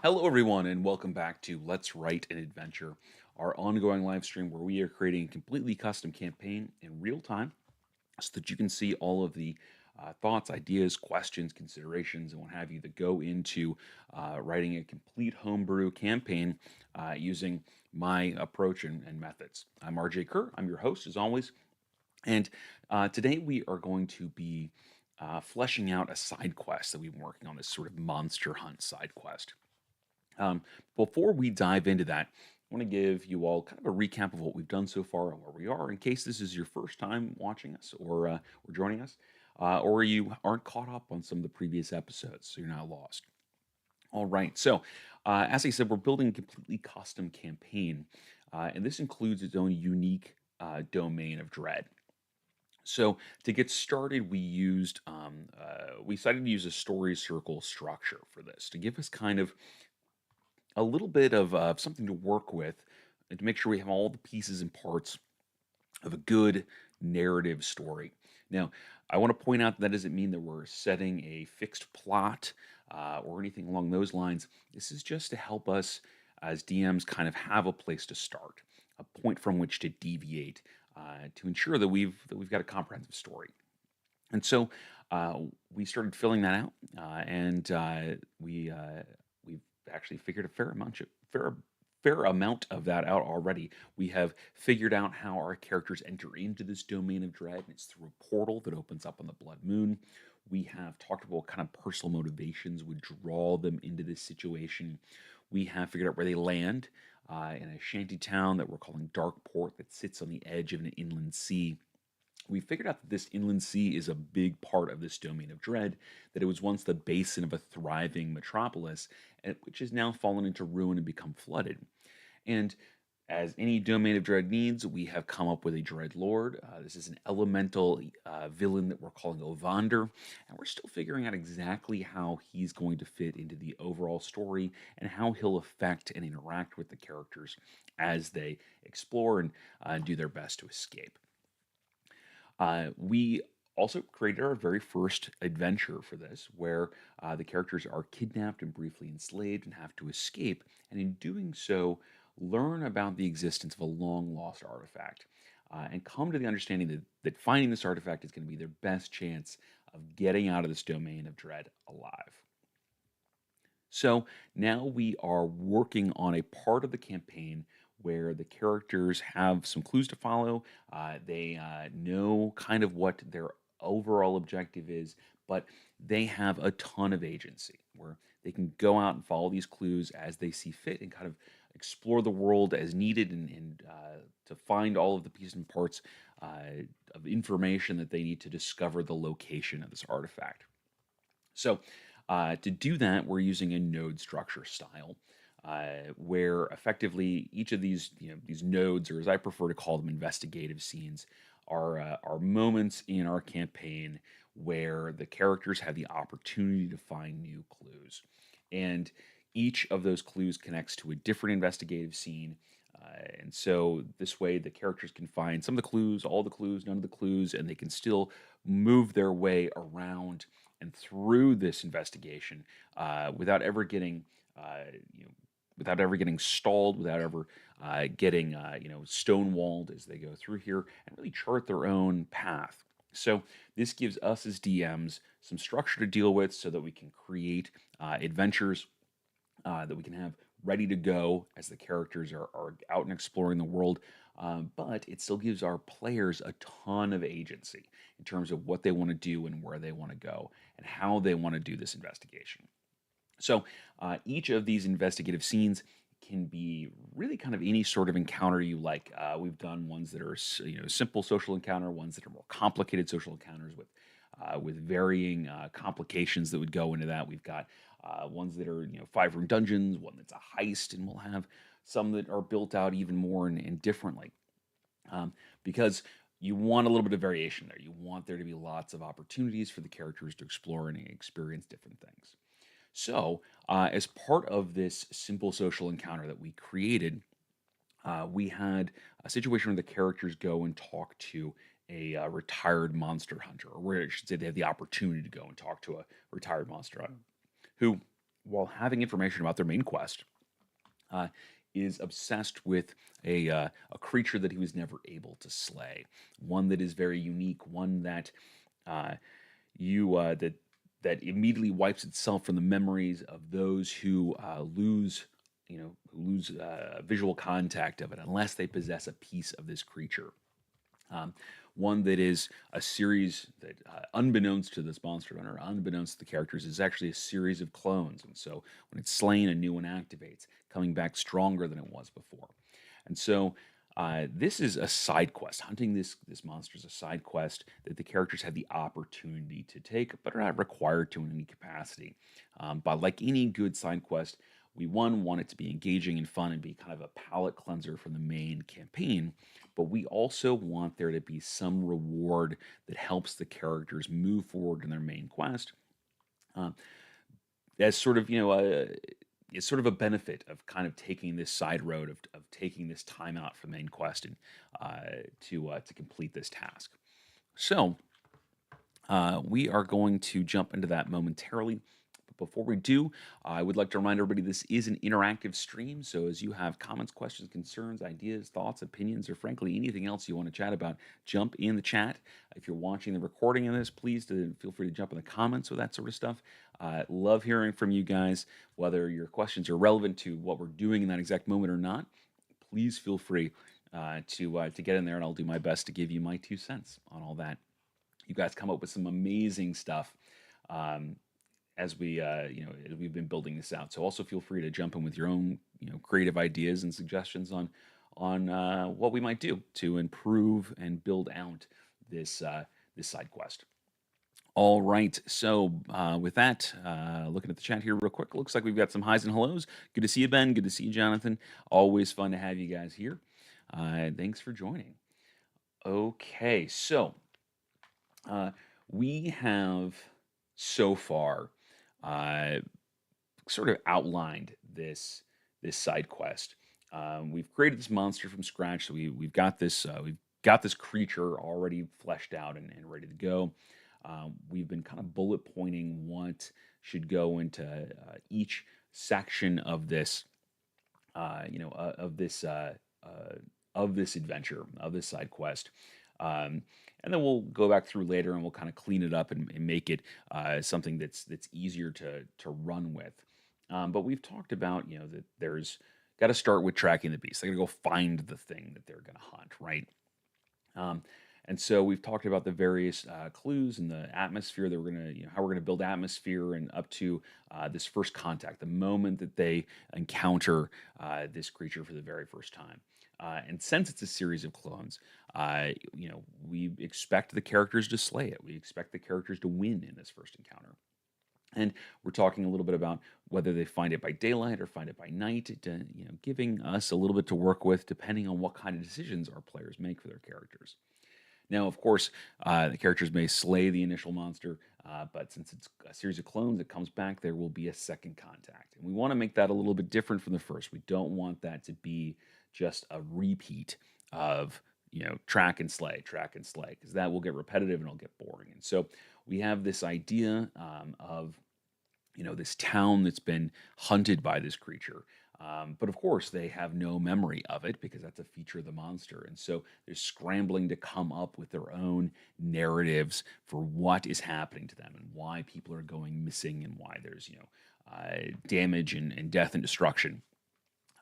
Hello, everyone, and welcome back to Let's Write an Adventure, our ongoing live stream where we are creating a completely custom campaign in real time so that you can see all of the thoughts, ideas, questions, considerations, and what have you that go into writing a complete homebrew campaign using my approach and methods. I'm RJ Kerr, I'm your host as always, and today we are going to be fleshing out a side quest that we've been working on, this sort of monster hunt side quest. Um, Before we dive into that, I want to give you all kind of a recap of what we've done so far and where we are, in case this is your first time watching us or joining us, or you aren't caught up on some of the previous episodes, so you're not lost. All right, so as I said, we're building a completely custom campaign, and this includes its own unique domain of dread. So to get started, we decided to use a story circle structure for this to give us kind of a little bit of something to work with and to make sure we have all the pieces and parts of a good narrative story. Now, I want to point out that doesn't mean that we're setting a fixed plot or anything along those lines. This is just to help us as DMs kind of have a place to start, a point from which to deviate to ensure that we've got a comprehensive story. And so uh, we started filling that out, and we've actually figured a fair amount of that out already. We have figured out how our characters enter into this domain of dread, and it's through a portal that opens up on the Blood Moon. We have talked about what kind of personal motivations would draw them into this situation. We have figured out where they land in a shanty town that we're calling Darkport that sits on the edge of an inland sea. We figured out that this inland sea is a big part of this domain of dread, that it was once the basin of a thriving metropolis, which has now fallen into ruin and become flooded. And as any domain of dread needs, we have come up with a dread lord. This is an elemental villain that we're calling Ovander, and we're still figuring out exactly how he's going to fit into the overall story and how he'll affect and interact with the characters as they explore and do their best to escape. We also created our very first adventure for this, where the characters are kidnapped and briefly enslaved and have to escape, and in doing so, learn about the existence of a long lost artifact, and come to the understanding that finding this artifact is going to be their best chance of getting out of this domain of dread alive. So now we are working on a part of the campaign where the characters have some clues to follow. They know kind of what their overall objective is, but they have a ton of agency where they can go out and follow these clues as they see fit and kind of explore the world as needed and to find all of the pieces and parts of information that they need to discover the location of this artifact. So to do that, we're using a node structure style, where effectively each of these nodes, or as I prefer to call them, investigative scenes, are moments in our campaign where the characters have the opportunity to find new clues, and each of those clues connects to a different investigative scene. And so this way, the characters can find some of the clues, all the clues, none of the clues, and they can still move their way around and through this investigation without ever getting uh, you know without ever getting stalled, without ever getting stonewalled as they go through here, and really chart their own path. So this gives us as DMs some structure to deal with, so that we can create adventures that we can have ready to go as the characters are out and exploring the world. But it still gives our players a ton of agency in terms of what they want to do and where they want to go and how they want to do this investigation. So each of these investigative scenes can be really kind of any sort of encounter you like. We've done ones that are simple social encounter, ones that are more complicated social encounters with varying complications that would go into that. We've got ones that are 5 room dungeons, one that's a heist, and we'll have some that are built out even more and differently, because you want a little bit of variation there. You want there to be lots of opportunities for the characters to explore and experience different things. So, as part of this simple social encounter that we created, we had a situation where the characters go and talk to a retired monster hunter, or where I should say they have the opportunity to go and talk to a retired monster hunter who while having information about their main quest, uh, is obsessed with a creature that he was never able to slay, one that is very unique, one that uh, you that that immediately wipes itself from the memories of those who lose visual contact of it unless they possess a piece of this creature. Um, One that is a series that, unbeknownst to this monster hunter, unbeknownst to the characters, is actually a series of clones. And so when it's slain, a new one activates, coming back stronger than it was before. And so this is a side quest. Hunting this monster is a side quest that the characters have the opportunity to take, but are not required to in any capacity. But like any good side quest, we want it to be engaging and fun and be kind of a palate cleanser from the main campaign, but we also want there to be some reward that helps the characters move forward in their main quest, uh, as sort of it's sort of a benefit of kind of taking this side road of taking this time out from the main quest and to complete this task. So we are going to jump into that momentarily. But before we do, I would like to remind everybody this is an interactive stream. So as you have comments, questions, concerns, ideas, thoughts, opinions, or frankly anything else you want to chat about, jump in the chat. If you're watching the recording of this, please feel free to jump in the comments with that sort of stuff. Love hearing from you guys, whether your questions are relevant to what we're doing in that exact moment or not. Please feel free to get in there, and I'll do my best to give you my 2 cents on all that. You guys come up with some amazing stuff um, as as we've been building this out. So also feel free to jump in with your own creative ideas and suggestions on what we might do to improve and build out this side quest. All right. So with that, looking at the chat here real quick, looks like we've got some highs and hellos. Good to see you, Ben. Good to see you, Jonathan. Always fun to have you guys here. Thanks for joining. Okay, so uh, we have so far uh, sort of outlined this side quest. We've created this monster from scratch, so we've got this creature already fleshed out and ready to go. We've been kind of bullet pointing what should go into each section of this, you know, of this adventure, of this side quest. And then we'll go back through later and we'll kind of clean it up and make it something that's easier to run with. But we've talked about that there's got to start with tracking the beast. They got to go find the thing that they're going to hunt, right? Um, and so we've talked about the various clues and the atmosphere that we're gonna, how we're gonna build atmosphere and up to this first contact, the moment that they encounter this creature for the very first time. And since it's a series of clones, we expect the characters to slay it. We expect the characters to win in this first encounter. And we're talking a little bit about whether they find it by daylight or find it by night, giving us a little bit to work with depending on what kind of decisions our players make for their characters. Now, of course, the characters may slay the initial monster, but since it's a series of clones that comes back, there will be a second contact. And we want to make that a little bit different from the first. We don't want that to be just a repeat of, track and slay, because that will get repetitive and it'll get boring. And so we have this idea of, this town that's been hunted by this creature. But of course, they have no memory of it because that's a feature of the monster. And so they're scrambling to come up with their own narratives for what is happening to them and why people are going missing and why there's, damage and death and destruction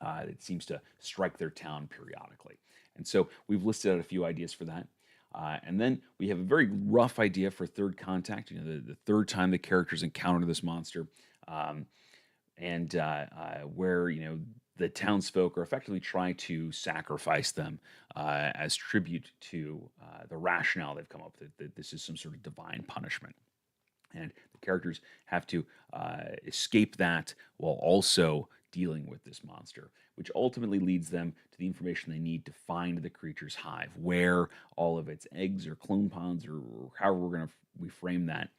that seems to strike their town periodically. And so we've listed out a few ideas for that. And then we have a very rough idea for third contact, the third time the characters encounter this monster. And where the townsfolk are effectively trying to sacrifice them as tribute to the rationale they've come up with that this is some sort of divine punishment, and the characters have to escape that while also dealing with this monster, which ultimately leads them to the information they need to find the creature's hive, where all of its eggs or clone ponds or however we frame that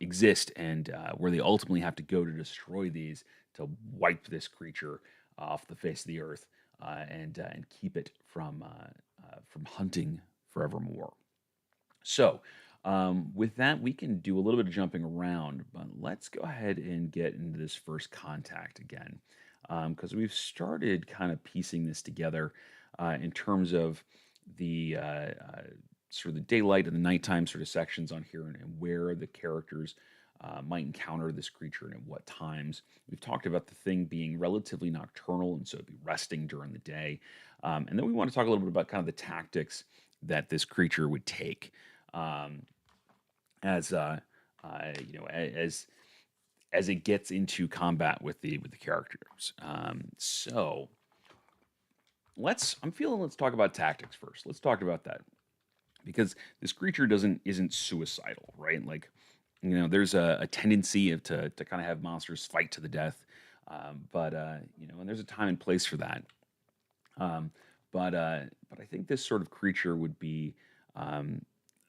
exist, and where they ultimately have to go to destroy these to wipe this creature off the face of the earth and keep it from hunting forevermore. So With that, we can do a little bit of jumping around, but let's go ahead and get into this first contact again, because we've started kind of piecing this together in terms of the sort of the daylight and the nighttime sort of sections on here, and where the characters might encounter this creature and at what times. We've talked about the thing being relatively nocturnal, and so it'd be resting during the day. And then we want to talk a little bit about kind of the tactics that this creature would take. Um, as as it gets into combat with the characters. So let's talk about tactics first. Let's talk about that because this creature doesn't isn't suicidal, right? Like, there's a tendency to kind of have monsters fight to the death, but and there's a time and place for that. Um, but I think this sort of creature would be, I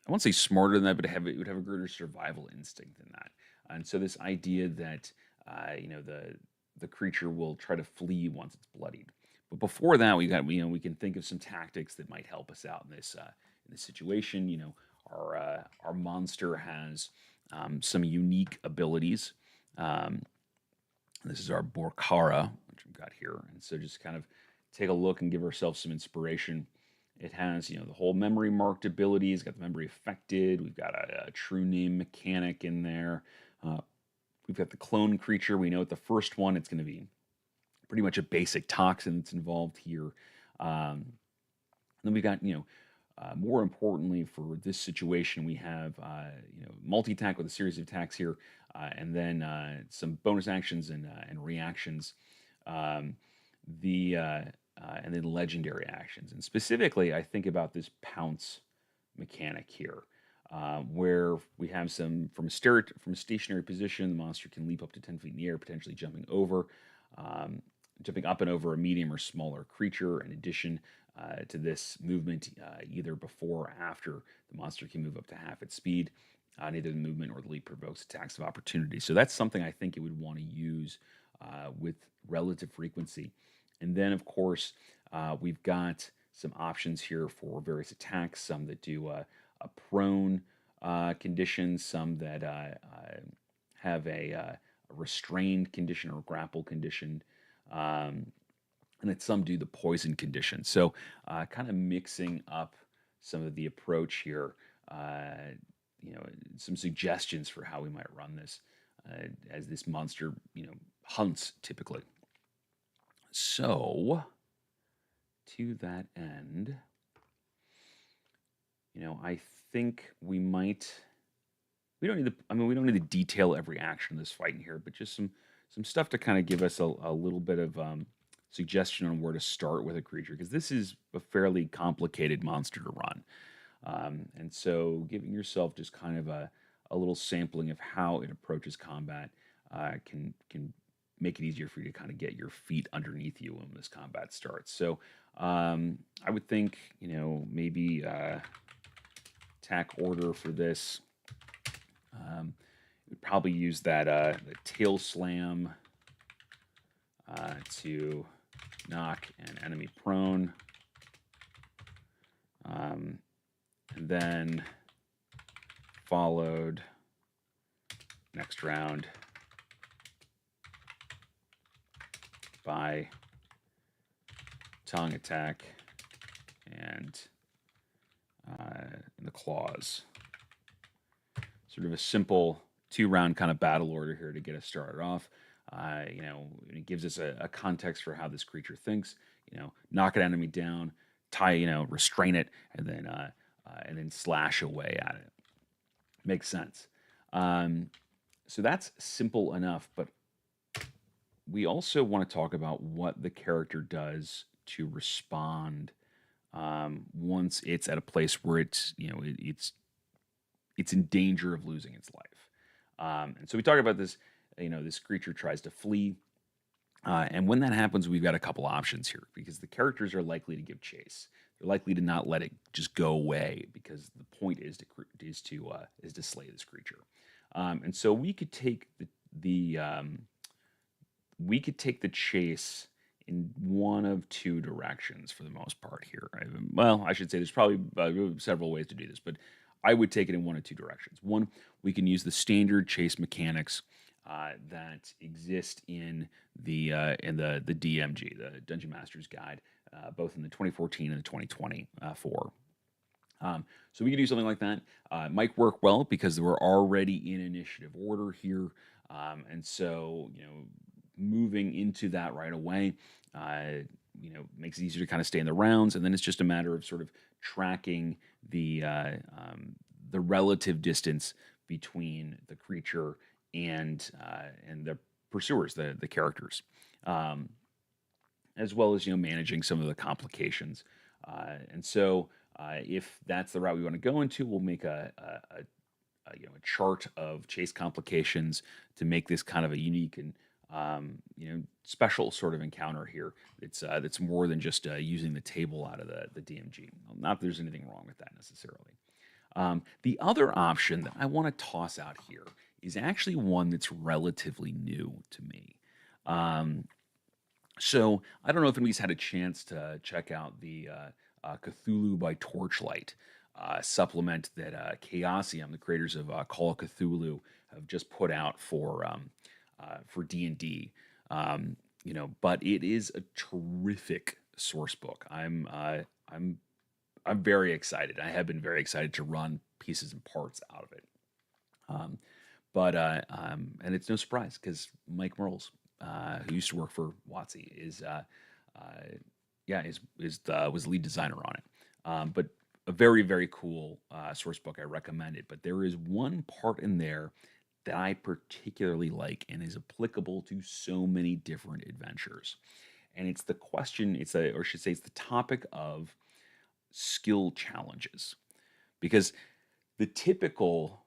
won't say smarter than that, but it would have a greater survival instinct than that. And so this idea that the creature will try to flee once it's bloodied. But before that, we can think of some tactics that might help us out in this situation. Our monster has some unique abilities. Um, this is our Borkara, which we've got here. And so just kind of take a look and give ourselves some inspiration. It has, the whole memory marked ability. It's got the memory affected. We've got a true name mechanic in there. Uh, we've got the clone creature. We know at the first one, it's going to be pretty much a basic toxin that's involved here. Then we got, more importantly for this situation, we have, multi-attack with a series of attacks here, and then some bonus actions and reactions. Um, the And then legendary actions. And specifically, I think about this pounce mechanic here, where we have some from a stationary position, the monster can leap up to 10 feet in the air, potentially um, jumping up and over a medium or smaller creature. In addition to this movement, either before or after, the monster can move up to half its speed. Neither the movement or the leap provokes attacks of opportunity. So that's something I think it would want to use with relative frequency. And then, of course, we've got some options here for various attacks, some that do a prone condition, some that have a restrained condition or grapple condition, um, and then some do the poison condition. So, kind of mixing up some of the approach here, uh, some suggestions for how we might run this as this monster, hunts typically. So, to that end, I think we don't need to, I mean, we don't need to detail every action of this fight in here, but just some stuff to kind of give us a little bit of suggestion on where to start with a creature, because this is a fairly complicated monster to run. And so giving yourself just kind of a little sampling of how it approaches combat can make it easier for you to kind of get your feet underneath you when this combat starts. So I would think, maybe attack order for this. We'd probably use that the tail slam to knock an enemy prone, um, and then followed next round by tongue attack and the claws. Sort of a simple 2 round kind of battle order here to get us started off. It gives us a context for how this creature thinks. Knock an enemy down, tie, restrain it, and then slash away at it. Makes sense. Um, so that's simple enough, but we also want to talk about what the character does to respond once it's at a place where it's in danger of losing its life. And so we talk about this. This creature tries to flee, and when that happens, we've got a couple options here because the characters are likely to give chase. They're likely to not let it just go away because the point is to slay this creature. And so we could take the chase in one of two directions for the most part here. Well, I should say there's probably several ways to do this, but I would take it in one of two directions. One, we can use the standard chase mechanics that exist in the DMG, the Dungeon Master's Guide, both in the 2014 and the 2020 four. So we could do something like that. It might work well because we're already in initiative order here, and so moving into that right away, uh, makes it easier to kind of stay in the rounds, and then it's just a matter of sort of tracking the relative distance between the creature and the pursuers, the characters, um, as well as managing some of the complications. And so, if that's the route we want to go into, we'll make a chart of chase complications to make this kind of a unique and special sort of encounter here. It's that's more than just using the table out of the DMG. Not that there's anything wrong with that necessarily. The other option that I want to toss out here is actually one that's relatively new to me. Um, so I don't know if anybody's had a chance to check out the Cthulhu by Torchlight supplement that Chaosium, the creators of Call of Cthulhu, have just put out for D&D. But it is a terrific source book. I'm very excited. I have been very excited to run pieces and parts out of it. Um, and it's no surprise because Mike Merles, who used to work for WotC, uh, was the lead designer on it. But a very very cool source book. I recommend it. But there is one part in there that I particularly like and is applicable to so many different adventures. And it's the question. Or I should say, it's the topic of skill challenges, because the typical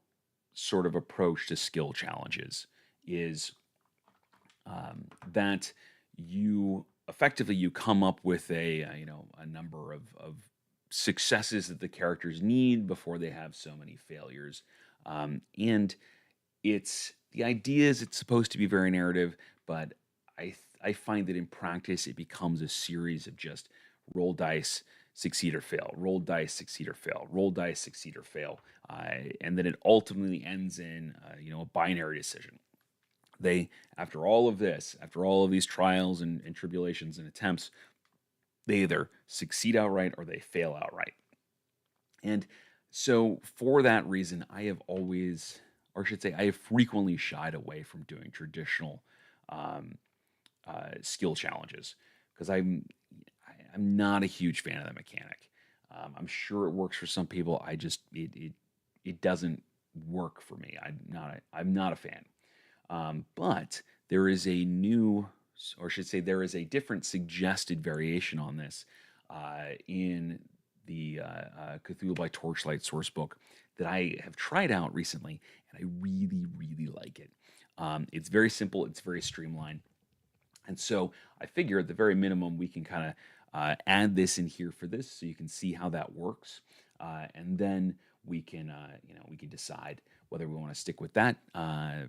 sort of approach to skill challenges is that you come up with a number of successes that the characters need before they have so many failures, and the idea is it's supposed to be very narrative, but I find that in practice it becomes a series of just roll dice, succeed or fail, roll dice, succeed or fail, roll dice, succeed or fail, and then it ultimately ends in a binary decision. They after all of these trials and tribulations and attempts, they either succeed outright or they fail outright. And so for that reason, I have always, or I should say, I have frequently shied away from doing traditional um, skill challenges because I'm not a huge fan of that mechanic. I'm sure it works for some people. It doesn't work for me. I'm not a fan. But there is a new, or I should say, there is a different suggested variation on this in the Cthulhu by Torchlight source book that I have tried out recently, and I really, really like it. It's very simple, it's very streamlined. And so I figure at the very minimum, we can kind of add this in here for this so you can see how that works. And then we can decide whether we want to stick with that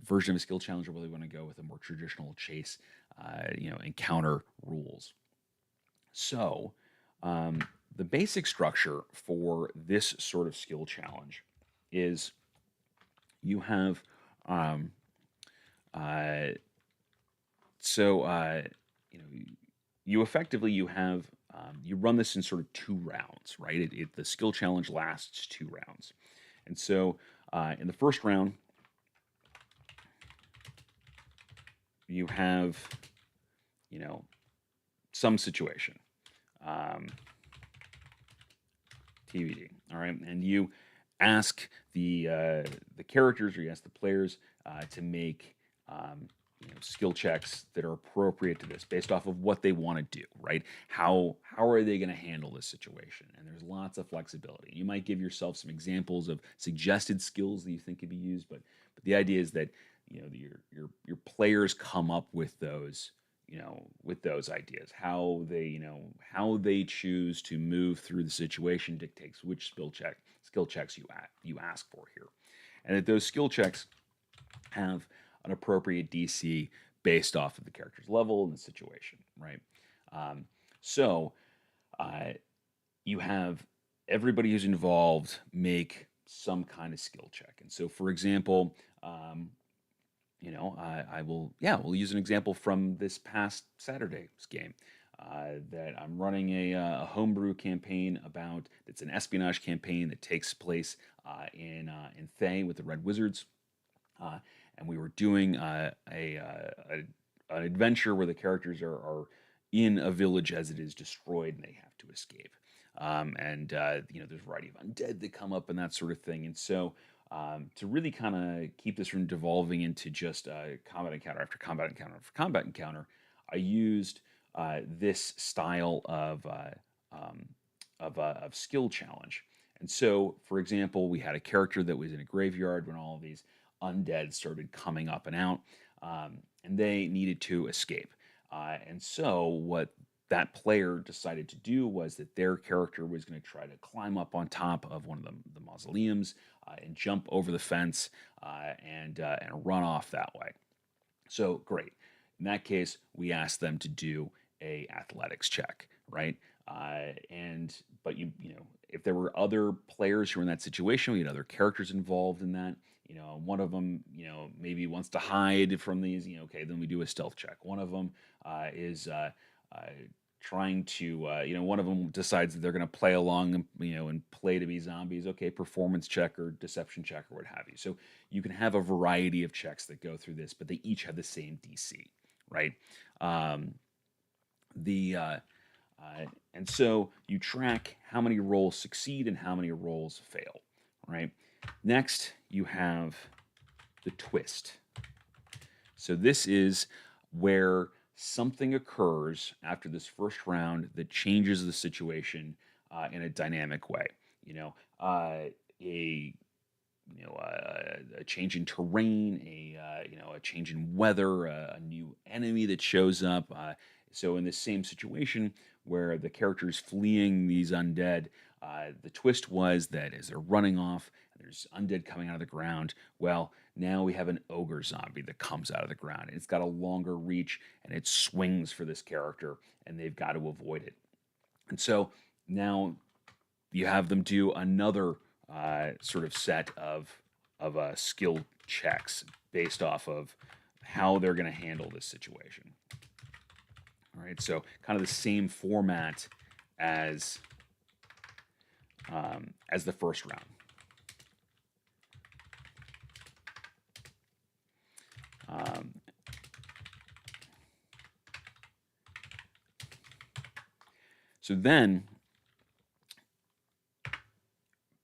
version of a skill challenge or whether we want to go with a more traditional chase, encounter rules. So, the basic structure for this sort of skill challenge is you have um, uh, so you know you effectively you run this in sort of 2 rounds, right? The skill challenge lasts 2 rounds, and so in the first round you have you know some situation. Um, TBD. All right, and you ask the characters, or you ask the players to make skill checks that are appropriate to this, based off of what they want to do. Right? How are they going to handle this situation? And there's lots of flexibility. You might give yourself some examples of suggested skills that you think could be used, but the idea is that your players come up with those with those ideas. How they choose to move through the situation dictates which skill checks you ask for here, and that those skill checks have an appropriate DC based off of the character's level and the situation, right? Um, so uh, you have everybody who's involved make some kind of skill check. And so, for example, I will, yeah, we'll use an example from this past Saturday's game. That I'm running a homebrew campaign about. It's an espionage campaign that takes place in Thay with the Red Wizards, uh, and we were doing an adventure where the characters are in a village as it is destroyed, and they have to escape. And there's a variety of undead that come up and that sort of thing. And so, to really kind of keep this from devolving into just combat encounter after combat encounter after combat encounter, I used this style of skill challenge. And so, for example, we had a character that was in a graveyard when all of these undead started coming up and out, and they needed to escape. And so, what that player decided to do was that their character was going to try to climb up on top of one of the mausoleums and jump over the fence and run off that way. So great. In that case, we asked them to do a athletics check, right? And but if there were other players who were in that situation, we had other characters involved in that. One of them, maybe wants to hide from these. Okay, then we do a stealth check. One of them is trying to, one of them decides that they're going to play along and play to be zombies. Okay, performance check or deception check or what have you. So you can have a variety of checks that go through this, but they each have the same DC, right? Um, the and so you track how many rolls succeed and how many rolls fail, right? Next, you have the twist. So this is where something occurs after this first round that changes the situation in a dynamic way. A a change in terrain, a change in weather, a new enemy that shows up. So in the same situation where the character's fleeing these undead, the twist was that as they're running off, and there's undead coming out of the ground. Well, now we have an ogre zombie that comes out of the ground. And it's got a longer reach, and it swings for this character, and they've got to avoid it. And so now you have them do another sort of set of skill checks based off of how they're going to handle this situation. All right, so kind of the same format as the first round. So then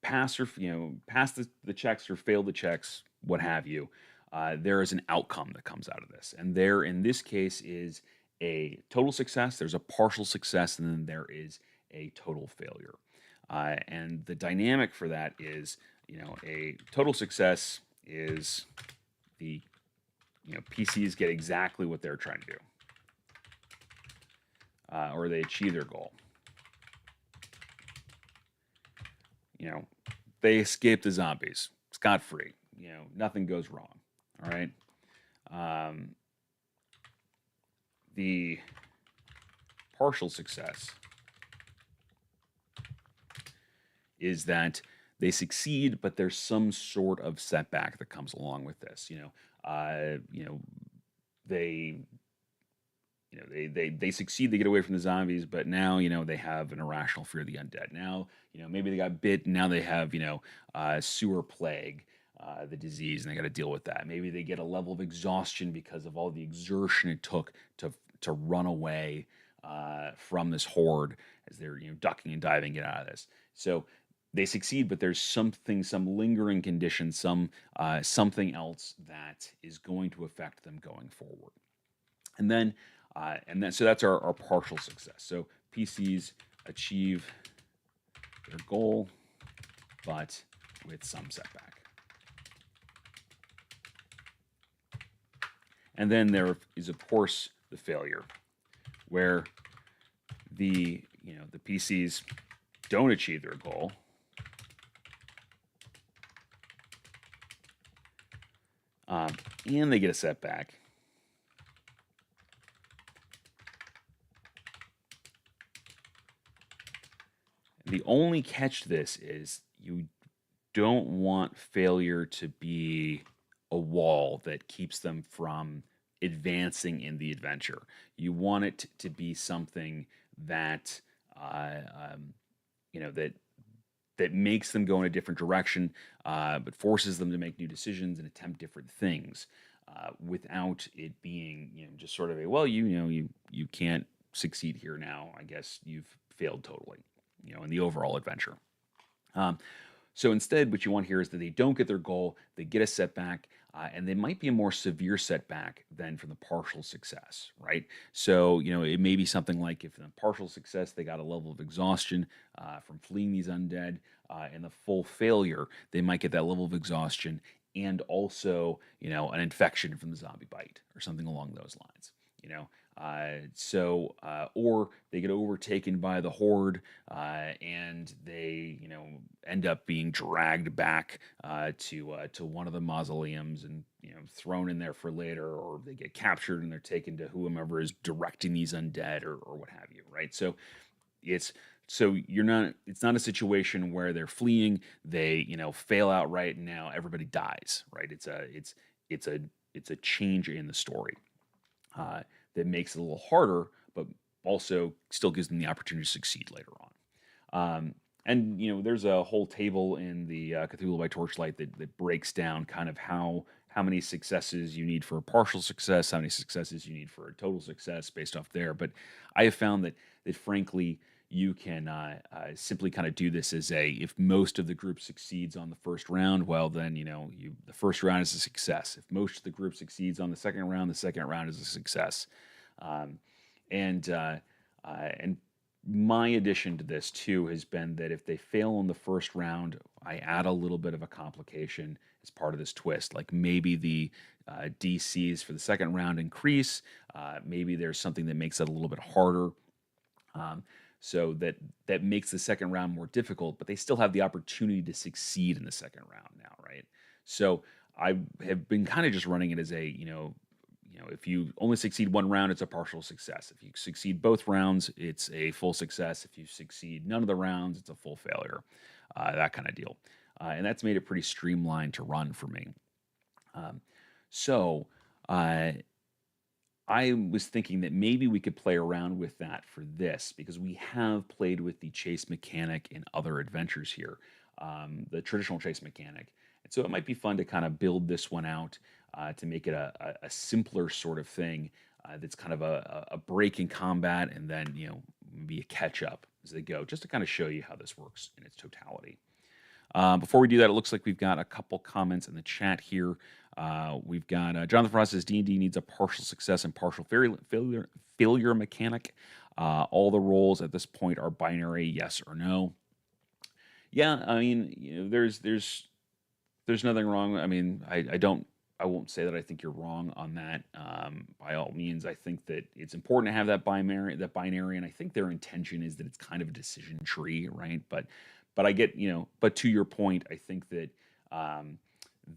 pass the checks or fail the checks, what have you. There is an outcome that comes out of this, and there in this case is a total success. There's a partial success, and then there is a total failure. And the dynamic for that is, a total success is the PCs get exactly what they're trying to do, or they achieve their goal. They escape the zombies scot-free. Nothing goes wrong. All right. The partial success is that they succeed, but there's some sort of setback that comes along with this. They they succeed, they get away from the zombies, but now they have an irrational fear of the undead. Now maybe they got bit, and now they have sewer plague, the disease, and they got to deal with that. Maybe they get a level of exhaustion because of all the exertion it took to run away from this horde as they're ducking and diving, get out of this. So they succeed, but there's some lingering condition, something else that is going to affect them going forward. And then so that's our partial success. So PCs achieve their goal, but with some setback. And then there is, of course, the failure, where the PCs don't achieve their goal, and they get a setback. The only catch to this is you don't want failure to be a wall that keeps them from advancing in the adventure. You want it to be something that uh, um, that makes them go in a different direction, but forces them to make new decisions and attempt different things, without it being just sort of a, well, you can't succeed here now. I guess you've failed totally, in the overall adventure. Um, so instead, what you want here is that they don't get their goal, they get a setback, and they might be a more severe setback than from the partial success, right? So, it may be something like if in the partial success, they got a level of exhaustion from fleeing these undead, and the full failure, they might get that level of exhaustion and also, an infection from the zombie bite or something along those lines, you know? Or they get overtaken by the horde, and they, end up being dragged back to one of the mausoleums and thrown in there for later, or they get captured and they're taken to whomever is directing these undead, or what have you, right? It's you're not it's not a situation where they're fleeing, they fail outright, and now everybody dies, right? It's a it's a change in the story, uh, that makes it a little harder, but also still gives them the opportunity to succeed later on. And there's a whole table in the Cthulhu by Torchlight that breaks down kind of how many successes you need for a partial success, how many successes you need for a total success based off there. But I have found that frankly, you can simply kind of do this as a, if most of the group succeeds on the first round, well then the first round is a success. If most of the group succeeds on the second round is a success. Um, and my addition to this too has been that if they fail in the first round, I add a little bit of a complication as part of this twist. Like maybe the DCs for the second round increase. Maybe there's something that makes it a little bit harder. Um, so that makes the second round more difficult, but they still have the opportunity to succeed in the second round now, right? So I have been kind of just running it as a, if you only succeed one round, it's a partial success. If you succeed both rounds, it's a full success. If you succeed none of the rounds, it's a full failure. That kind of deal. And that's made it pretty streamlined to run for me. Um, so uh, I was thinking that maybe we could play around with that for this, because we have played with the chase mechanic in other adventures here, the traditional chase mechanic. And so it might be fun to kind of build this one out, to make it a simpler sort of thing, that's kind of a break in combat, and then, maybe a catch up as they go, just to kind of show you how this works in its totality. Before we do that, it looks like we've got a couple comments in the chat here. We've got Jonathan Frost says D&D needs a partial success and partial failure mechanic. All the rolls at this point are binary, yes or no. Yeah, I mean, there's nothing wrong. I mean, I won't say that I think you're wrong on that. By all means, I think that it's important to have that binary, and I think their intention is that it's kind of a decision tree, right? But I get, but to your point, I think that um,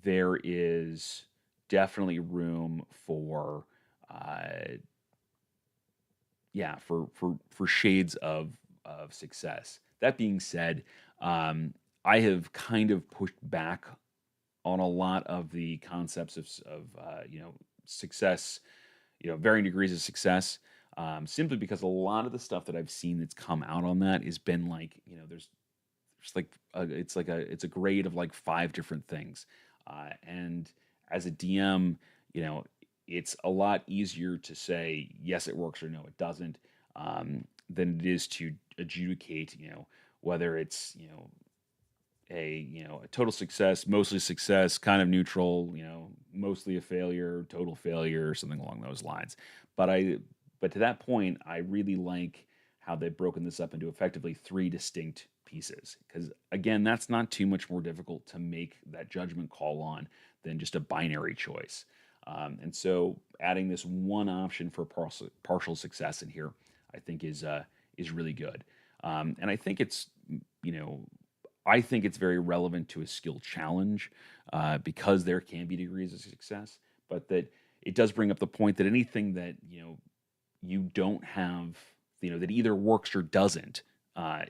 there is definitely room for, uh, yeah, for shades of success. That being said, I have kind of pushed back on a lot of the concepts of success, varying degrees of success, simply because a lot of the stuff that I've seen that's come out on that has been like, there's like it's a grade of like five different things, and as a DM, you know, it's a lot easier to say yes it works or no it doesn't, than it is to adjudicate, whether it's a total success, mostly success, kind of neutral, mostly a failure, total failure, or something along those lines. But I but to that point, I really like how they've broken this up into effectively three distinct pieces. Because again, that's not too much more difficult to make that judgment call on than just a binary choice. And so adding this one option for partial success in here, I think is really good. And you know, I think it's very relevant to a skill challenge, because there can be degrees of success, but that it does bring up the point that anything that you don't have, that either works or doesn't,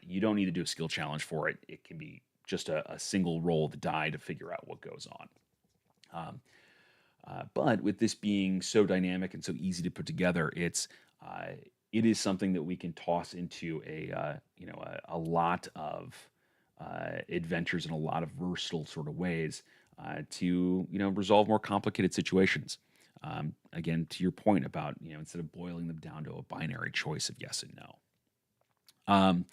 you don't need to do a skill challenge for it. It can be just a single roll of the die to figure out what goes on. Um, but with this being so dynamic and so easy to put together, uh, it is something that we can toss into a lot of adventures in a lot of versatile sort of ways to resolve more complicated situations. Again, to your point about instead of boiling them down to a binary choice of yes and no. Um,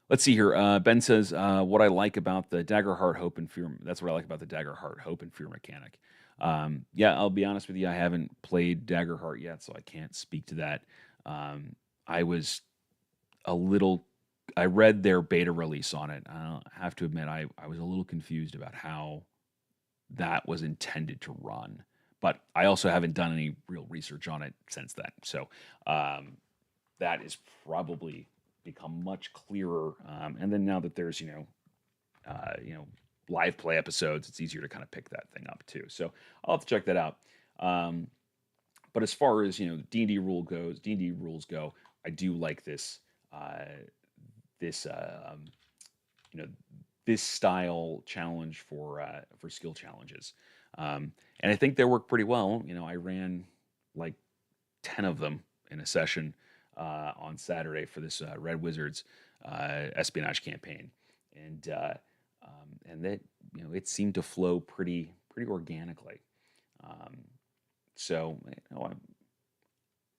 let's see here. Ben says, "What I like about the Dagger Heart Hope and Fear. That's what I like about the Dagger Heart Hope and Fear mechanic." Yeah, I'll be honest with you. I haven't played Dagger Heart yet, so I can't speak to that. I was a little. I read their beta release on it. I have to admit, I was a little confused about how that was intended to run. But I also haven't done any real research on it since then. So um, that is probably become much clearer. And then now that there's live play episodes, it's easier to kind of pick that thing up too. So I'll have to check that out. Um, but as far as D&D rules go, I do like this you know this style challenge for skill challenges, and I think they work pretty well. I ran like 10 of them in a session on Saturday for this Red Wizards espionage campaign, and that it seemed to flow pretty organically. Um, so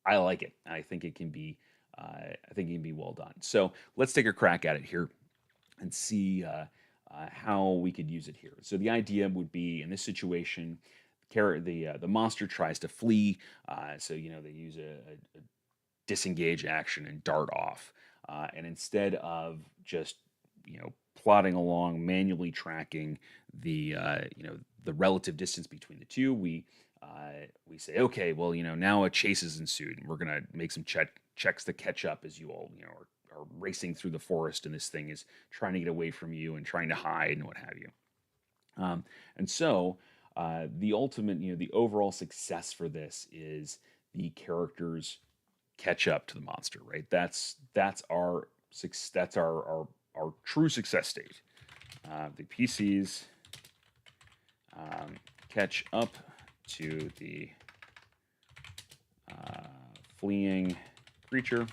I like it. I think it can be well done. So let's take a crack at it here and see how we could use it here. So the idea would be in this situation, the monster tries to flee. So they use a disengage action and dart off. And instead of just plodding along, manually tracking the relative distance between the two, we say, okay, well, now a chase is ensued, and we're gonna make some checks to catch up as you all are racing through the forest, and this thing is trying to get away from you and trying to hide and what have you. And so the ultimate, the overall success for this is the characters catch up to the monster, right? That's our true success state. The PCs catch up to the fleeing creature.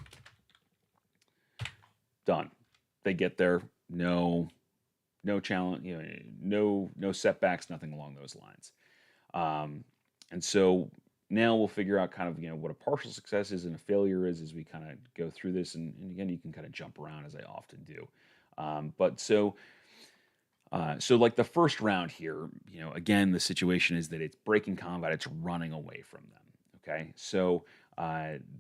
Done. They get there. No challenge. No setbacks. Nothing along those lines. And so now we'll figure out kind of what a partial success is and a failure is as we kind of go through this. And again, you can kind of jump around as I often do. But so like the first round here, again, the situation is that it's breaking combat, it's running away from them. Okay, so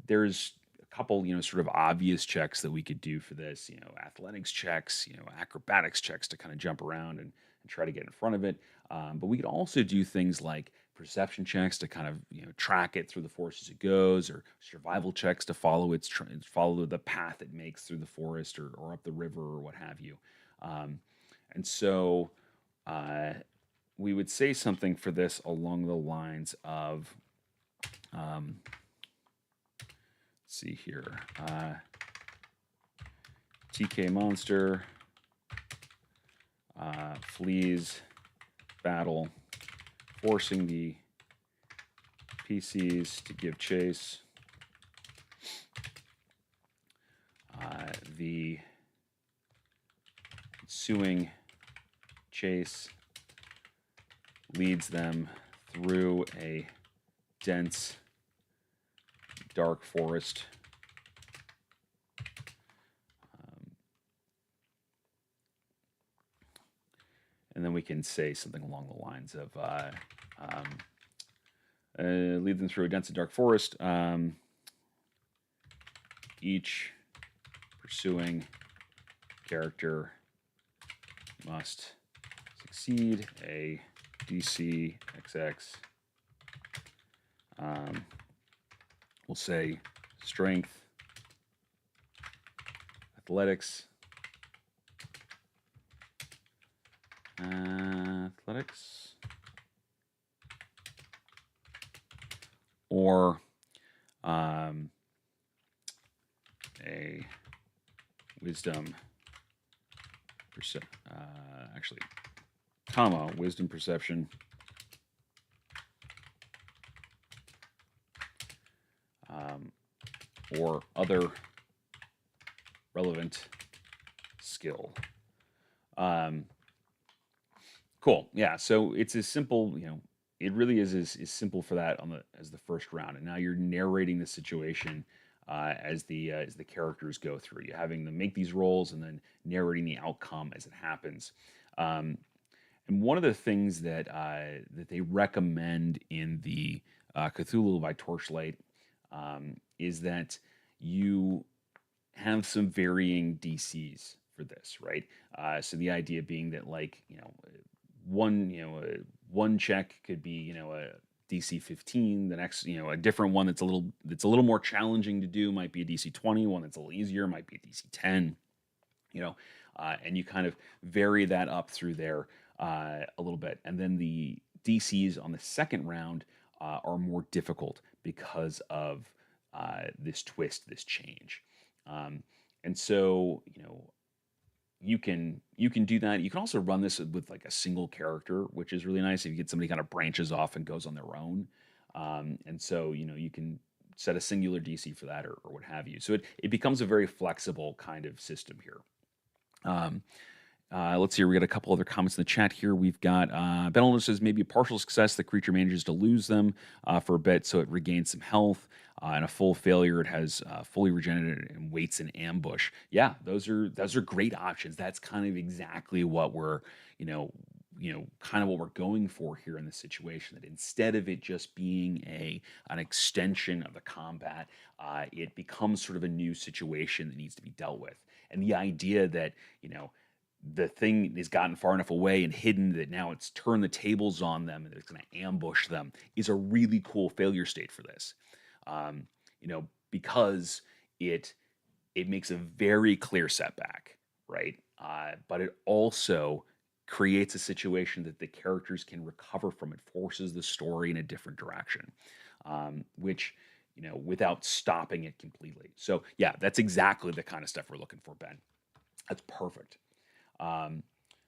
there's a couple, sort of obvious checks that we could do for this, athletics checks, acrobatics checks to kind of jump around and try to get in front of it. But we could also do things like perception checks to kind of track it through the forest as it goes, or survival checks to follow the path it makes through the forest or up the river or what have you. And so we would say something for this along the lines of, let's see here, TK monster flees battle, forcing the PCs to give chase. The ensuing chase leads them through a dense, dark forest. And then we can say something along the lines of lead them through a dense and dark forest. Each pursuing character must succeed a DC XX. We'll say strength, athletics, or a wisdom actually, comma, wisdom, perception, or other relevant skill. Cool. Yeah. So it's as simple, it really is simple for that as the first round. And now you're narrating the situation as the characters go through. You're having them make these rolls and then narrating the outcome as it happens. Um, and one of the things that they recommend in the Cthulhu by Torchlight is that you have some varying DCs for this, right? So the idea being that, like, one check could be, a DC 15. The next, a different one that's a little more challenging to do might be a DC 20. One that's a little easier might be a DC 10. And you kind of vary that up through there a little bit, and then the DCs on the second round are more difficult because of this twist, this change. Um, and so, you can do that. You can also run this with like a single character, which is really nice if you get somebody kind of branches off and goes on their own. And so, you can set a singular DC for that, or what have you. So it becomes a very flexible kind of system here. Um, let's see. We got a couple other comments in the chat here. We've got Benelin says maybe a partial success. The creature manages to lose them for a bit, so it regains some health. And a full failure, it has fully regenerated and waits in ambush. Yeah, those are great options. That's kind of exactly what we're kind of what we're going for here in this situation. That instead of it just being an extension of the combat, it becomes sort of a new situation that needs to be dealt with. And the idea that the thing has gotten far enough away and hidden that now it's turned the tables on them and it's going to ambush them is a really cool failure state for this. Because it makes a very clear setback, right? But it also creates a situation that the characters can recover from. It forces the story in a different direction, which without stopping it completely. So yeah, that's exactly the kind of stuff we're looking for, Ben. That's perfect.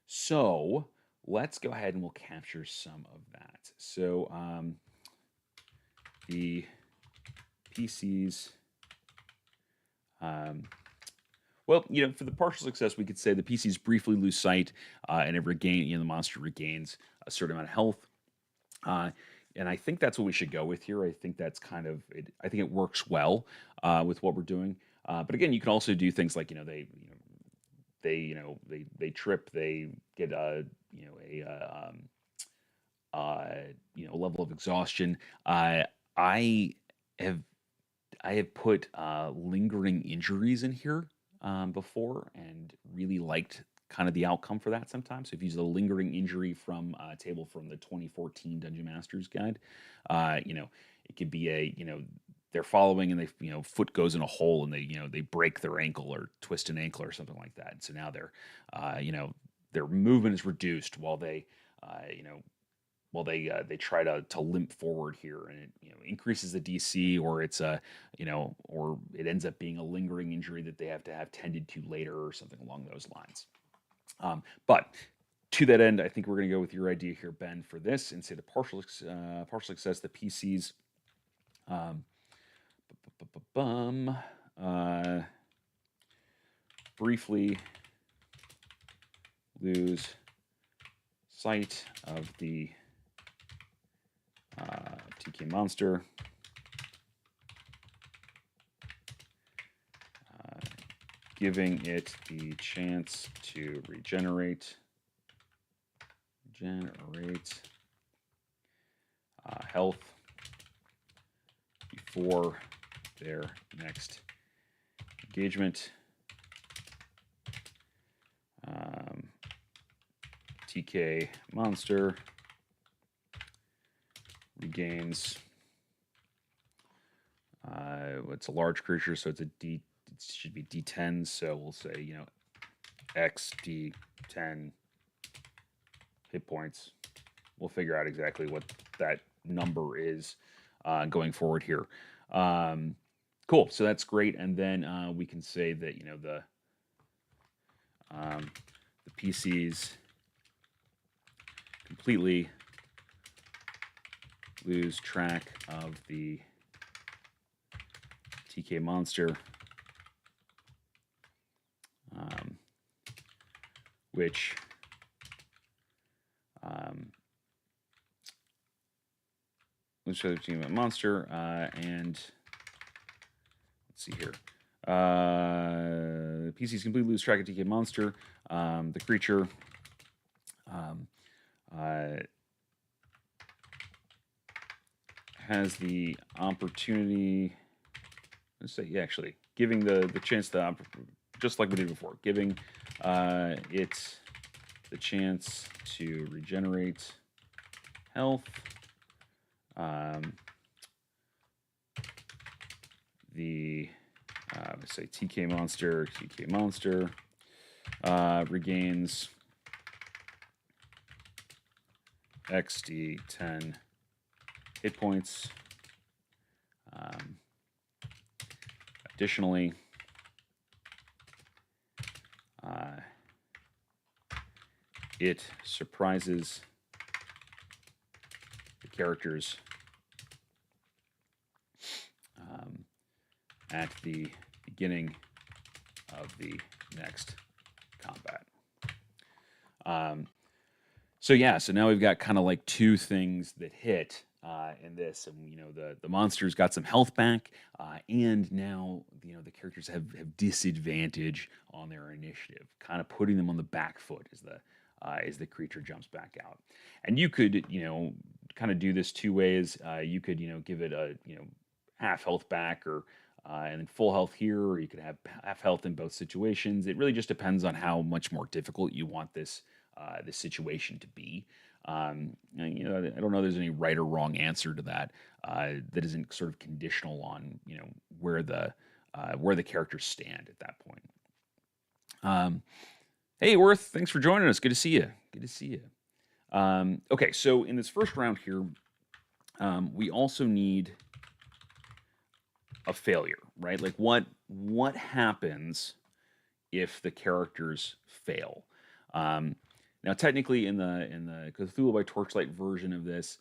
So let's go ahead and we'll capture some of that. So the PCs. Well, for the partial success, we could say the PCs briefly lose sight, and it the monster regains a certain amount of health. And I think that's what we should go with here. I think that's kind of it. I think it works well with what we're doing. But again, you can also do things like they trip, they get level of exhaustion. I have put lingering injuries in here before, and really liked kind of the outcome for that sometimes. So if you use a lingering injury from a table from the 2014 Dungeon Masters Guide, it could be they're following and foot goes in a hole and they break their ankle or twist an ankle or something like that. And so now their movement is reduced while they they try to limp forward here, and it increases the DC, or it's or it ends up being a lingering injury that they have to have tended to later or something along those lines. But to that end, I think we're going to go with your idea here, Ben, for this, and say the partial success, the PCs. Briefly lose sight of the TK monster, giving it the chance to regenerate health before their next engagement. TK monster regains. It's a large creature, so it's a D. It should be D10. So we'll say X D10 hit points. We'll figure out exactly what that number is going forward here. Cool. So that's great. And then we can say that the the PCs completely lose track of the TK monster, which let's show the team a monster, and let's see here. The PCs completely lose track of TK monster. The creature has the opportunity. Let's say, yeah, actually, giving the chance to, just like we did before, giving it the chance to regenerate health. Let's say TK monster regains XD 10 hit points. Additionally, it surprises the characters at the beginning of the next combat. So now we've got kind of like two things that hit in this, and the monsters got some health back, and now the characters have disadvantage on their initiative, kind of putting them on the back foot as the creature jumps back out. And you could kind of do this two ways. You could give it a half health back, or and then full health here, or you could have half health in both situations. It really just depends on how much more difficult you want this situation to be. I don't know if there's any right or wrong answer to that that isn't sort of conditional on where the characters stand at that point. Hey, Worth, thanks for joining us. Good to see you. Good to see you. Okay, so in this first round here, we also need a failure, right? Like what happens if the characters fail? Now, technically, in the Cthulhu by Torchlight version of this,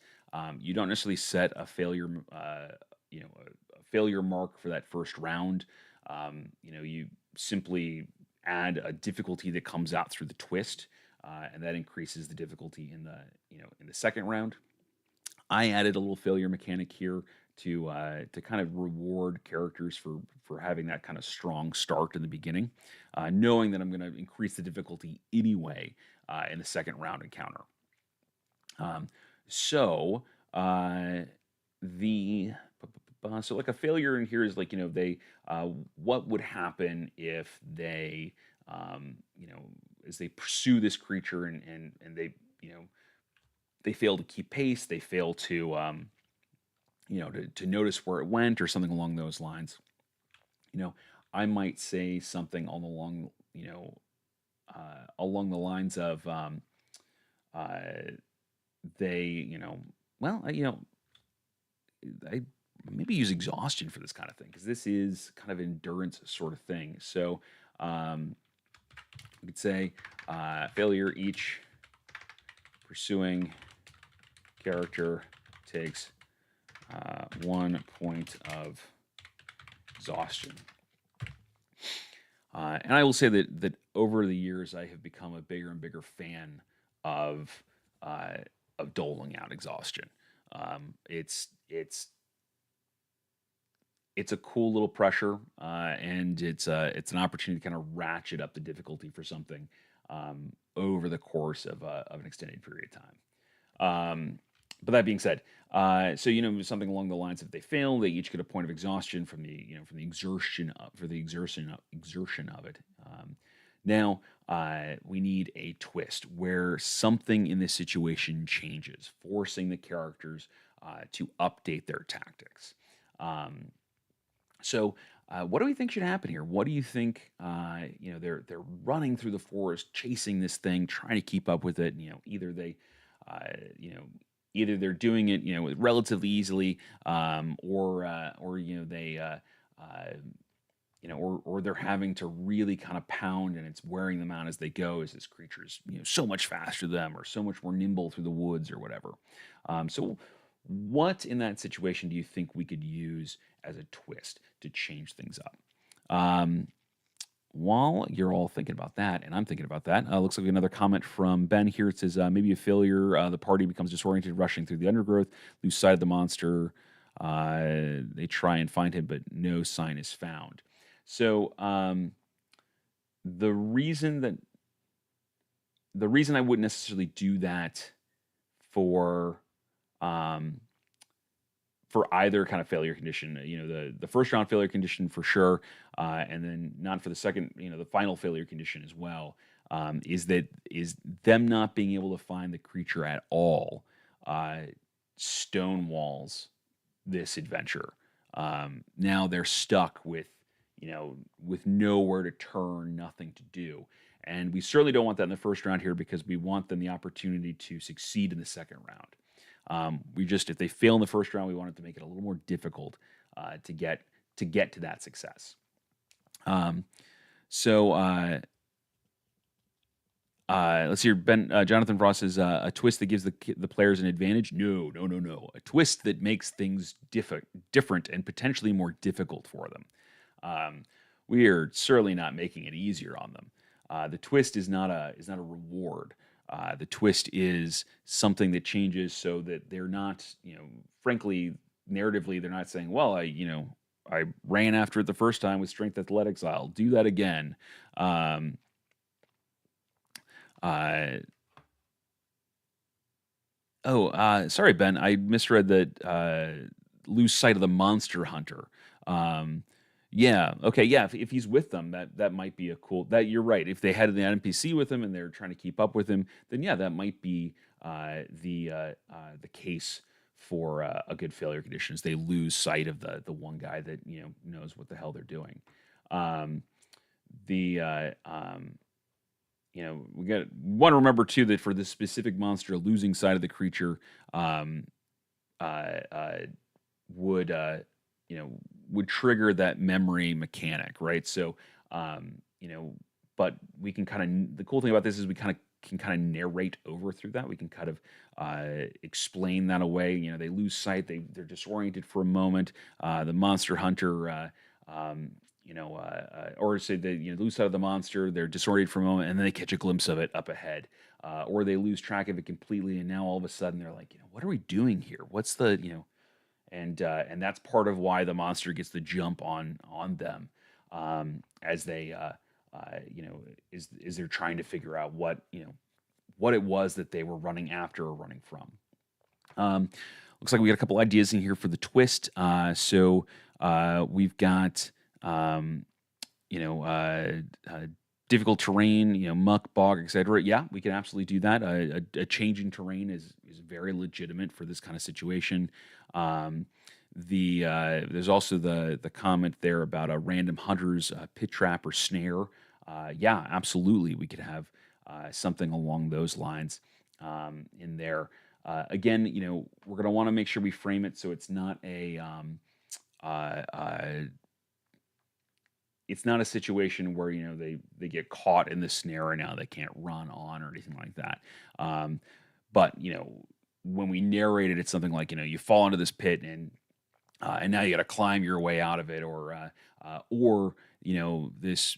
you don't necessarily set a failure, a failure mark for that first round. You simply add a difficulty that comes out through the twist, and that increases the difficulty in the second round. I added a little failure mechanic here to kind of reward characters for having that kind of strong start in the beginning, knowing that I'm going to increase the difficulty anyway in the second round encounter. So like a failure in here is like they what would happen if they as they pursue this creature and they they fail to keep pace, they fail to to notice where it went or something along those lines. I might say something along along the lines of they I maybe use exhaustion for this kind of thing, because this is kind of endurance sort of thing. So we could say failure, each pursuing character takes 1 point of exhaustion. And I will say that over the years, I have become a bigger and bigger fan of doling out exhaustion. It's a cool little pressure, and it's an opportunity to kind of ratchet up the difficulty for something over the course of an extended period of time. But that being said, so something along the lines of, if they fail, they each get a point of exhaustion from the exertion of it. Now we need a twist where something in this situation changes, forcing the characters to update their tactics. So what do we think should happen here? What do you think? They're running through the forest, chasing this thing, trying to keep up with it. Either they're doing it relatively easily, or they or they're having to really kind of pound and it's wearing them out as they go as this creature is, so much faster than them or so much more nimble through the woods or whatever. So what in that situation do you think we could use as a twist to change things up? Um, while you're all thinking about that, and I'm thinking about that, looks like another comment from Ben here. It says, maybe a failure. The party becomes disoriented, rushing through the undergrowth, lose sight of the monster. They try and find him, but no sign is found. So the reason that the reason I wouldn't necessarily do that for um, for either kind of failure condition. The first round failure condition for sure, and then not for the second, the final failure condition as well. Is them not being able to find the creature at all uh, stonewalls this adventure. Now they're stuck with nowhere to turn, nothing to do. And we certainly don't want that in the first round here because we want them the opportunity to succeed in the second round. If they fail in the first round, we wanted to make it a little more difficult to get to that success. Um, so let's see. Jonathan Frost says a twist that gives the players an advantage. No, no, no, no. A twist that makes things different and potentially more difficult for them. Um, we are certainly not making it easier on them. The twist is not a reward. The twist is something that changes so that they're not, frankly, narratively, they're not saying, well, I ran after it the first time with strength athletics. I'll do that again. Uh, Sorry, Ben. I misread that lose sight of the monster hunter. Um, yeah. Okay. Yeah. If he's with them, that might be a cool. That you're right. If they had the NPC with him and they're trying to keep up with him, then yeah, that might be the case for a good failure condition. Is they lose sight of the one guy that knows what the hell they're doing. Um, the we got want to remember too that for this specific monster, losing sight of the creature um, uh, uh, would would trigger that memory mechanic, right? So but we can kind of the cool thing about this is we can kind of narrate over through that. We can kind of explain that away. They lose sight, they're disoriented for a moment. The monster hunter. Or say they lose sight of the monster, they're disoriented for a moment, and then they catch a glimpse of it up ahead, or they lose track of it completely, and now all of a sudden they're like, what are we doing here? What's the and that's part of why the monster gets the jump on them as they is they're trying to figure out what it was that they were running after or running from. Um, Looks like we got a couple ideas in here for the twist. We've got um, you know, difficult terrain, muck, bog, etc. Yeah, we can absolutely do that. A changing terrain is very legitimate for this kind of situation. Um, there's also the comment there about a random hunter's pit trap or snare. Yeah, absolutely, we could have something along those lines in there. Again, we're going to want to make sure we frame it so uh, uh, it's not a situation where they get caught in the snare and now they can't run on or anything like that. But when we narrate it, it's something like you fall into this pit and now you got to climb your way out of it, or this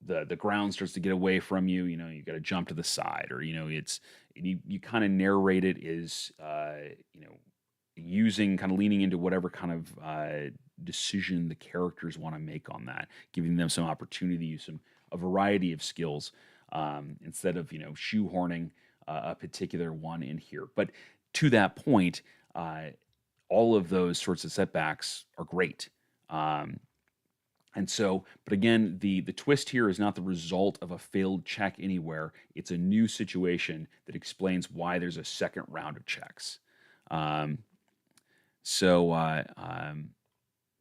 the ground starts to get away from you. You got to jump to the side, or you kind of narrate it is using kind of leaning into whatever kind of decision the characters want to make on that, giving them some opportunity to use a variety of skills instead of shoehorning a particular one in here. But to that point, all of those sorts of setbacks are great. But again, the twist here is not the result of a failed check anywhere. It's a new situation that explains why there's a second round of checks. Um, so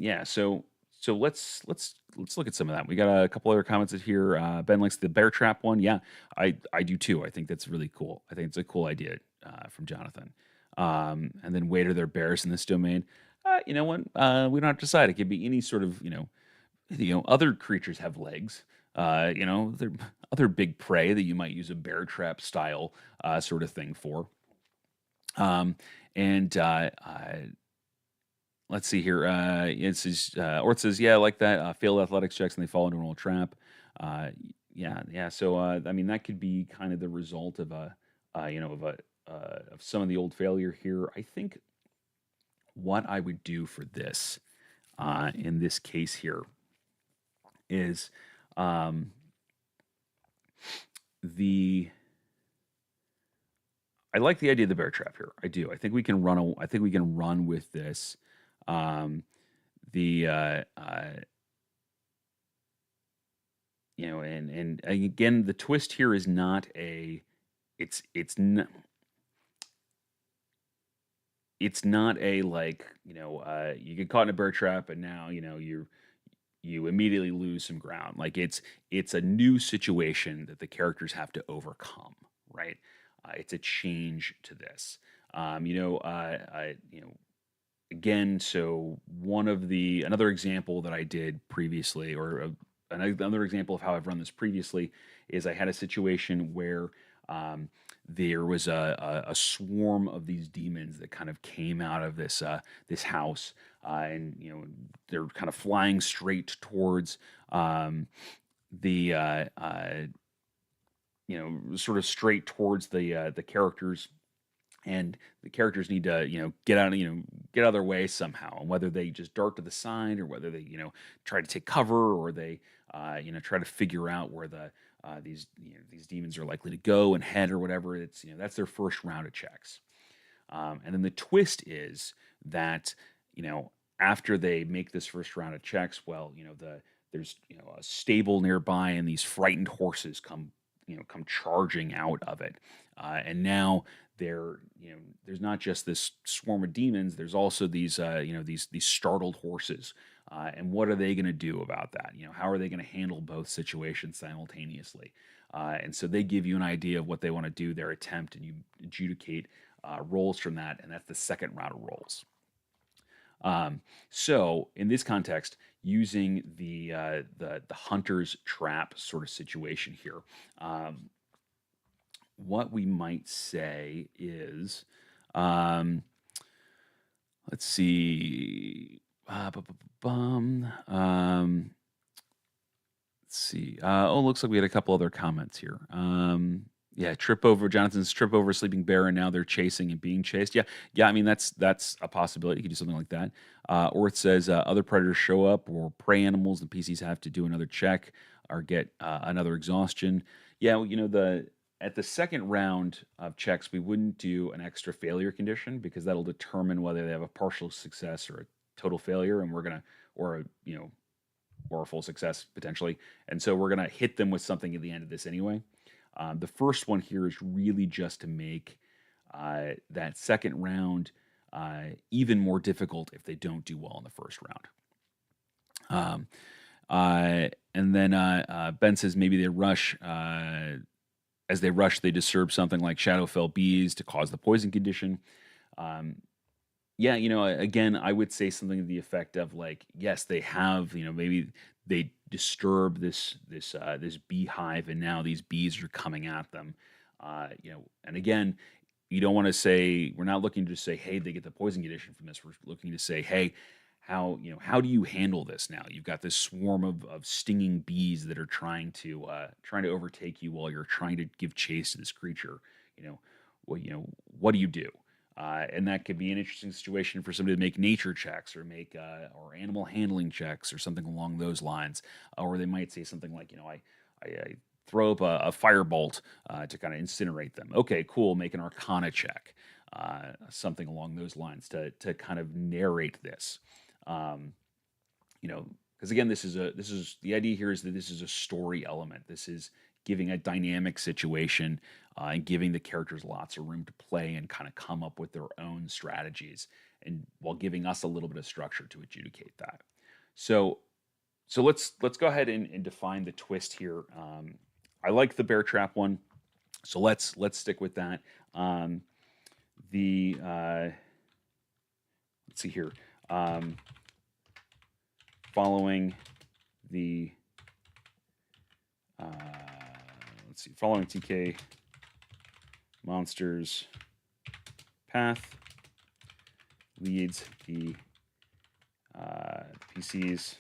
yeah, so let's look at some of that. We got a couple other comments in here. Ben likes the bear trap one. Yeah, I do too. I think that's really cool. I think it's a cool idea from Jonathan. And then wait, are there bears in this domain? You know what? We don't have to decide. It could be any sort of Other creatures have legs. There other big prey that you might use a bear trap style sort of thing for. Um, and Let's see here. It says, Ort says, yeah, I like that. Failed athletics checks and they fall into an old trap. Uh, yeah, yeah. So, I mean, that could be kind of the result of of some of the old failure here. I think what I would do for this, in this case here, is um, the I like the idea of the bear trap here. I do. I think we can run. I think we can run with this. Um, the and again, the twist here is not a. It's not a like you get caught in a bear trap and now you immediately lose some ground. Like it's a new situation that the characters have to overcome, right? It's a change to this. Again, so another example that I did previously, or another example of how I've run this previously, is I had a situation where there was a swarm of these demons that kind of came out of this house, and they're kind of flying straight towards the sort of straight towards the characters, and the characters need to get out of their way somehow, and whether they just dart to the side or whether they try to take cover, or they try to figure out where these demons are likely to go and head or whatever. It's that's their first round of checks. And then the twist is that after they make this first round of checks, well, there's a stable nearby, and these frightened horses come charging out of it, and now there's not just this swarm of demons. There's also these startled horses, and what are they going to do about that? How are they going to handle both situations simultaneously? And so they give you an idea of what they want to do, their attempt, and you adjudicate rolls from that, and that's the second round of rolls. So in this context, using the hunter's trap sort of situation here, what we might say is, let's see, let's see. Looks like we had a couple other comments here. Yeah, trip over Jonathan's trip over a sleeping bear, and now they're chasing and being chased. Yeah, yeah. I mean, that's a possibility. You could do something like that. Or it says other predators show up or prey animals. The PCs have to do another check or get another exhaustion. Yeah, well, the at the second round of checks, we wouldn't do an extra failure condition because that'll determine whether they have a partial success or a total failure, and we're gonna or a or a full success potentially. And so we're going to hit them with something at the end of this anyway. The first one here is really just to make that second round even more difficult if they don't do well in the first round. And then Ben says maybe they rush. As they rush, they disturb something like Shadowfell bees to cause the poison condition. Um, yeah, again, I would say something to the effect of like, yes, they have, maybe they disturb this beehive, and now these bees are coming at them. And again, you don't want to say we're not looking to say, hey, they get the poison condition from this. We're looking to say, hey, how do you handle this now? You've got this swarm of stinging bees that are trying to overtake you while you're trying to give chase to this creature. What do you do? And that could be an interesting situation for somebody to make nature checks or make or animal handling checks or something along those lines. Or they might say something like, I throw up a firebolt to kind of incinerate them. Okay, cool. Make an Arcana check, something along those lines to kind of narrate this. Um, because again, this is the idea here is that this is a story element. This is giving a dynamic situation and giving the characters lots of room to play and kind of come up with their own strategies, and while giving us a little bit of structure to adjudicate that. So let's go ahead and define the twist here. I like the bear trap one, so let's stick with that. The Let's see here. Following the let's see, following TK monsters path leads the PCs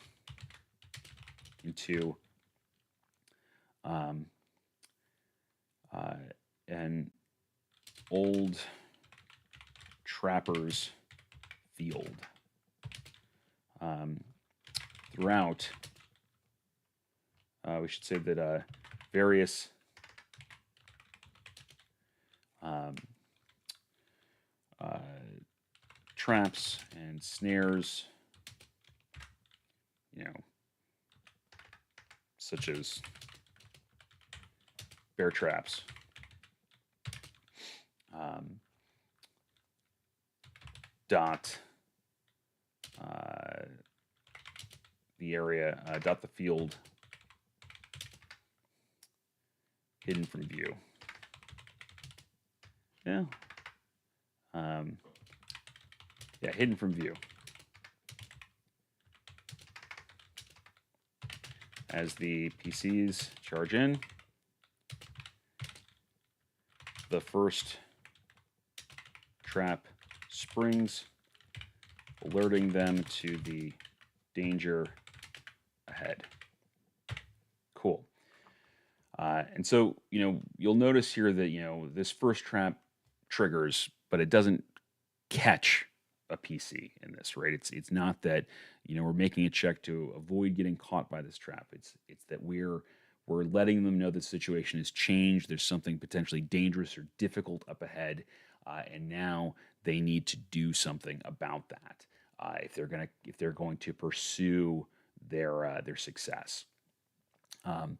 into um, an old trapper's field. Throughout, we should say that various um, traps and snares, such as bear traps, dot the area, dot the field hidden from view. Yeah. Yeah, hidden from view. As the PCs charge in, the first trap springs, alerting them to the danger ahead. Cool. And so, you'll notice here that, this first trap triggers, but it doesn't catch a PC in this, right? It's not that, we're making a check to avoid getting caught by this trap. It's that we're letting them know the situation has changed. There's something potentially dangerous or difficult up ahead, and now they need to do something about that if they're going to pursue their success. And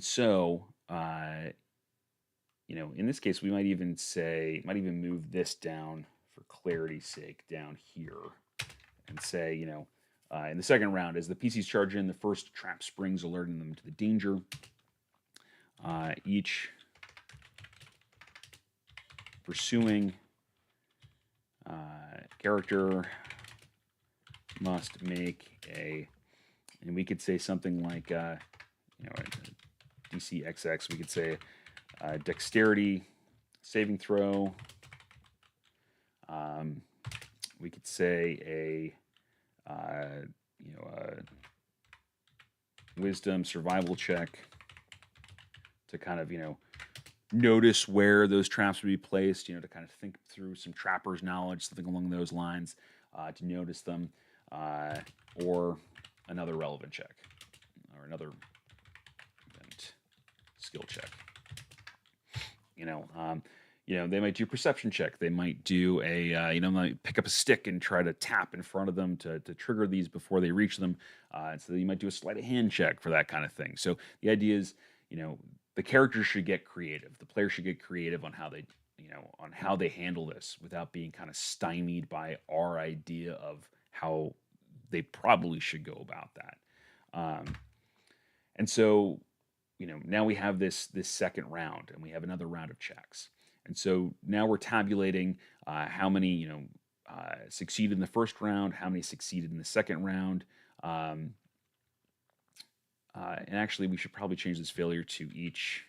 so, in this case, we might even move this down for clarity's sake down here and say, in the second round, as the PCs charge in, the first trap springs, alerting them to the danger. Each pursuing character must make and we could say something like, DCXX, we could say dexterity saving throw. We could say a wisdom survival check to kind of, notice where those traps would be placed, to kind of think through some trapper's knowledge, something along those lines, to notice them, or another relevant check, or another event skill check. They might do perception check. They might do might pick up a stick and try to tap in front of them to trigger these before they reach them. So you might do a sleight of hand check for that kind of thing. So the idea is, the characters should get creative. The player should get creative on how they handle this without being kind of stymied by our idea of how they probably should go about that. And so, now we have this second round, and we have another round of checks. And so now we're tabulating how many succeeded in the first round, how many succeeded in the second round. And actually, we should probably change this failure to each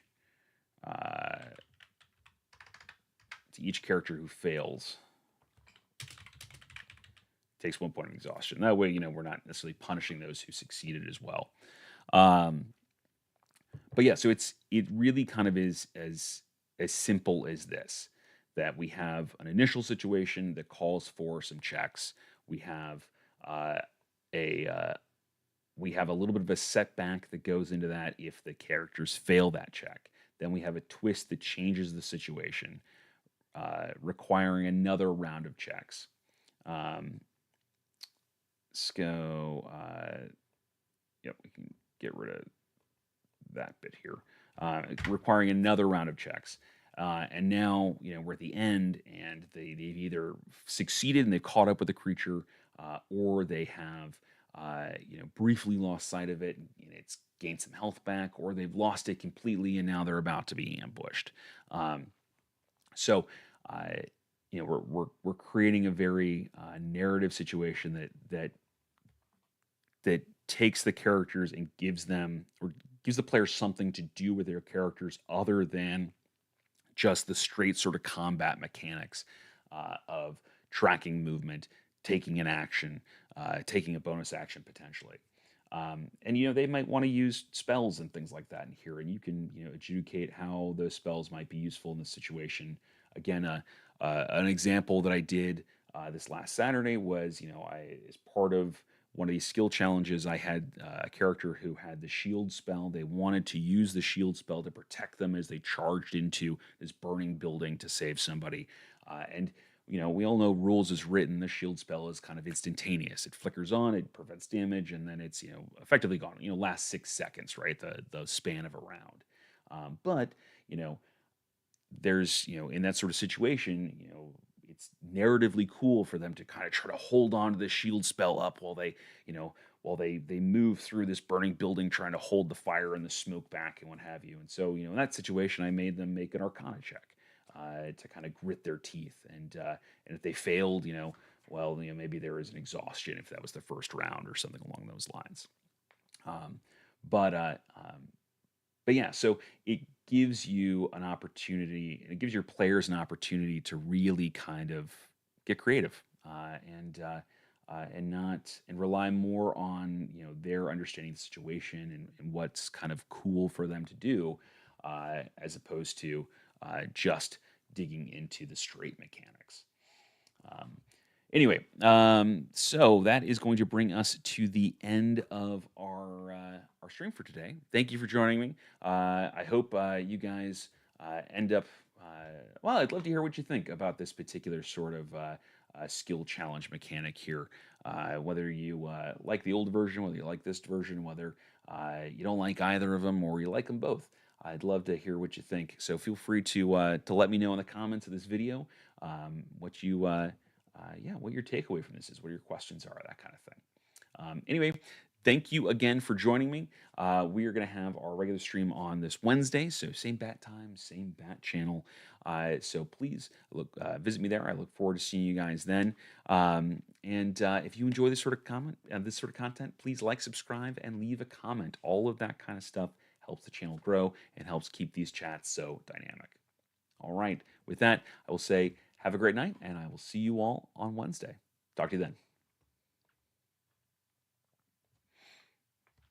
character who fails takes 1 point of exhaustion. That way, we're not necessarily punishing those who succeeded as well. But yeah, so it really kind of is as simple as this, that we have an initial situation that calls for some checks. We have we have a little bit of a setback that goes into that if the characters fail that check. Then we have a twist that changes the situation, requiring another round of checks. Let's go. Yep, we can get rid of that bit here. Requiring another round of checks. And now, we're at the end, and they've either succeeded and they've caught up with the creature, or they have, briefly lost sight of it and it's gained some health back, or they've lost it completely and now they're about to be ambushed. So, we're creating a very narrative situation that takes the characters and gives them, or gives the players something to do with their characters other than just the straight sort of combat mechanics of tracking movement, taking an action, taking a bonus action potentially. And they might want to use spells and things like that in here, and you can adjudicate how those spells might be useful in this situation. Again, an example that I did this last Saturday was, I, as part of one of these skill challenges, I had a character who had the shield spell. They wanted to use the shield spell to protect them as they charged into this burning building to save somebody. And we all know rules is written. The shield spell is kind of instantaneous. It flickers on, it prevents damage, and then it's effectively gone. Lasts 6 seconds, right? The span of a round. But you know, there's in that sort of situation, it's narratively cool for them to kind of try to hold on to the shield spell up while they move through this burning building trying to hold the fire and the smoke back and what have you. And so in that situation I made them make an arcana check to kind of grit their teeth, and if they failed, well, maybe there is an exhaustion if that was the first round or something along those lines. um, but uh, um, but yeah, so it gives you an opportunity, and it gives your players an opportunity to really kind of get creative, and not and rely more on their understanding of the situation, and what's kind of cool for them to do, as opposed to just digging into the straight mechanics. Um, Anyway, so that is going to bring us to the end of our stream for today. Thank you for joining me. I hope you guys end up. Well, I'd love to hear what you think about this particular sort of skill challenge mechanic here. Whether you like the old version, whether you like this version, whether you don't like either of them, or you like them both. I'd love to hear what you think. So feel free to let me know in the comments of this video what you yeah, what your takeaway from this is, what your questions are, that kind of thing. Anyway, thank you again for joining me. We are going to have our regular stream on this Wednesday, so same bat time, same bat channel. So please visit me there. I look forward to seeing you guys then. And if you enjoy this sort of this sort of content, please like, subscribe, and leave a comment. All of that kind of stuff helps the channel grow and helps keep these chats so dynamic. All right. With that, I will say have a great night, and I will see you all on Wednesday. Talk to you then.